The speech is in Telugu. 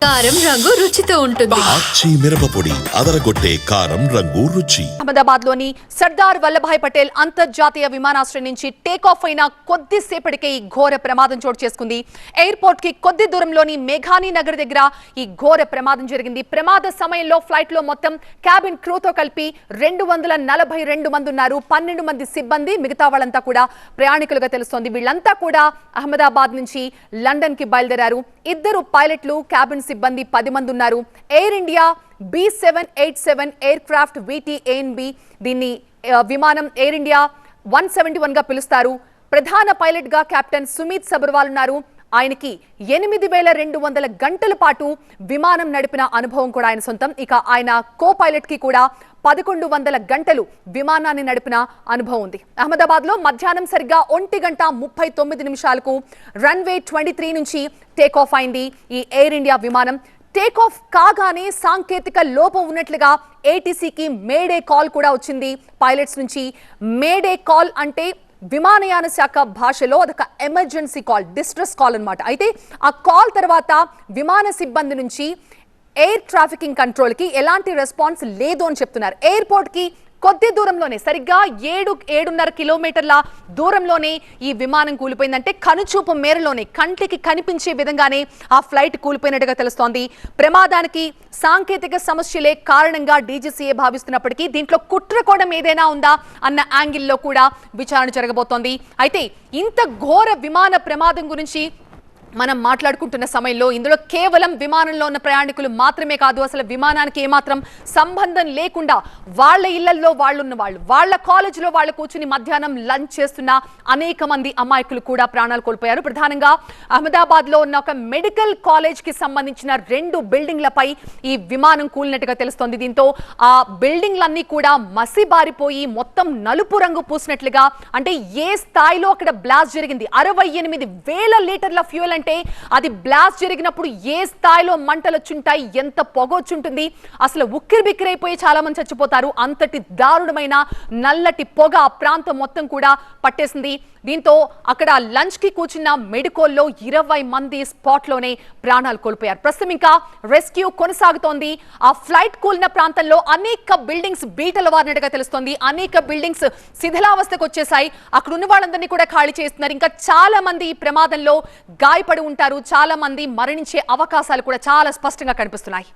కారం రంగు రుచితో ఉంటుంది. ఆచి మిరపపొడి అదరగొట్టే కారం రంగు రుచి. అహ్మదాబాద్ లోని సర్దార్ వల్లభాయ్ పటేల్ అంతర్జాతీయ విమానాశ్రయం నుంచి టేకాఫ్ అయిన కొద్దిసేపటికే ఈ ఘోర ప్రమాదం చోటు చేసుకుంది. ఎయిర్పోర్ట్ కి కొద్ది దూరంలోని మేఘానీ నగర్ దగ్గర ఈ ఘోర ప్రమాదం జరిగింది. ప్రమాద సమయంలో ఫ్లైట్ లో మొత్తం క్యాబిన్ క్రూతో కలిపి 242 మంది ఉన్నారు. 12 మంది సిబ్బంది, మిగతా వాళ్ళంతా కూడా ప్రయాణికులుగా తెలుస్తోంది. వీళ్ళంతా కూడా అహ్మదాబాద్ నుంచి లండన్ కి బయలుదేరారు. 2 పైలట్లు, క్యాబిన్ సిబ్బంది 10 మంది ఉన్నారు. Air India B787 air craft VTANB దీన్ని విమానం ఎయిర్ ఇండియా 171 గా పిలుస్తారు. ప్రధాన పైలట్ గా కెప్టెన్ సుమిత్ సబర్వాల్ ఉన్నారు. ఆయనకి 8200 గంటల పాటు విమానం నడిపిన అనుభవం కూడా ఆయన సొంతం. ఇక ఆయన కో పైలట్ కి కూడా 1100 గంటలు విమానాన్ని నడిపిన అనుభవం ఉంది. అహ్మదాబాద్ లో మధ్యాహ్నం సరిగ్గా 1:39 రన్వే 23 నుంచి టేక్ ఆఫ్ అయింది ఈ ఎయిర్ ఇండియా విమానం. టేక్ ఆఫ్ కాగానే సాంకేతిక లోపం ఉన్నట్లుగా ATCకి మేడే కాల్ కూడా వచ్చింది పైలట్స్ నుంచి. మేడే కాల్ అంటే విమానయాన శాఖ భాషలో అదొక ఎమర్జెన్సీ కాల్, డిస్ట్రెస్ కాల్ అన్నమాట. అయితే ఆ కాల్ తర్వాత విమాన సిబ్బంది నుంచి ఎయిర్ ట్రాఫికింగ్ కంట్రోల్ కి ఎలాంటి రెస్పాన్స్ లేదు అని చెప్తున్నారు. ఎయిర్పోర్ట్ కి కొద్ది దూరంలోనే, సరిగ్గా 7-7.5 కిలోమీటర్ల దూరంలోనే ఈ విమానం కూలిపోయిందంటే కనుచూపు మేరలోనే, కంటికి కనిపించే విధంగానే ఆ ఫ్లైట్ కూలిపోయినట్టుగా తెలుస్తోంది. ప్రమాదానికి సాంకేతిక సమస్యలే కారణంగా DGCA భావిస్తున్నప్పటికీ దీంట్లో కుట్రకోణం ఏదైనా ఉందా అన్న యాంగిల్లో కూడా విచారణ జరగబోతోంది. అయితే ఇంత ఘోర విమాన ప్రమాదం గురించి మనం మాట్లాడుకుంటున్న సమయంలో ఇందులో కేవలం విమానంలో ఉన్న ప్రయాణికులు మాత్రమే కాదు, అసలు విమానానికి ఏమాత్రం సంబంధం లేకుండా వాళ్ళ ఇళ్లలో వాళ్ళున్న వాళ్ళు, వాళ్ళ కాలేజీలో వాళ్ళు కూర్చుని మధ్యాహ్నం లంచ్ చేస్తున్న అనేక మంది అమాయకులు కూడా ప్రాణాలు కోల్పోయారు. ప్రధానంగా అహ్మదాబాద్ లో ఉన్న ఒక మెడికల్ కాలేజ్ కి సంబంధించిన 2 బిల్డింగ్లపై ఈ విమానం కూలినట్టుగా తెలుస్తోంది. దీంతో ఆ బిల్డింగ్లన్నీ కూడా మసిబారిపోయి మొత్తం నలుపు రంగు పూసినట్లుగా, అంటే ఏ స్థాయిలో అక్కడ బ్లాస్ట్ జరిగింది. 68,000 లీటర్ల ఫ్యూయల్ అంటే అది బ్లాస్ట్ జరిగినప్పుడు ఏ స్థాయిలో మంటలు వచ్చుంటాయి, ఎంత పొగ వచ్చుంటుంది, అసలు ఉక్కిరి బిక్కిరైపోయి చాలా మంది చచ్చిపోతారు. అంతటి దారుణమైన నల్లటి పొగ ఆ ప్రాంతం మొత్తం కూడా పట్టేసింది. దీంతో అక్కడ లంచ్ కి కూర్చున్న మెడికోల్లో 20 మంది స్పాట్ లోనే ప్రాణాలు కోల్పోయారు. ప్రస్తుతం ఇంకా రెస్క్యూ కొనసాగుతోంది. ఆ ఫ్లైట్ కూలిన ప్రాంతంలో అనేక బిల్డింగ్స్ బీటలు వారినట్టుగా తెలుస్తోంది. అనేక బిల్డింగ్స్ శిథిలావస్థకు వచ్చేసాయి. అక్కడ ఉన్న వాళ్ళందరినీ కూడా ఖాళీ చేస్తున్నారు. ఇంకా చాలా మంది ఈ ప్రమాదంలో గాయపడి ఉంటారు. చాలా మంది మరణించే అవకాశాలు కూడా చాలా స్పష్టంగా కనిపిస్తున్నాయి.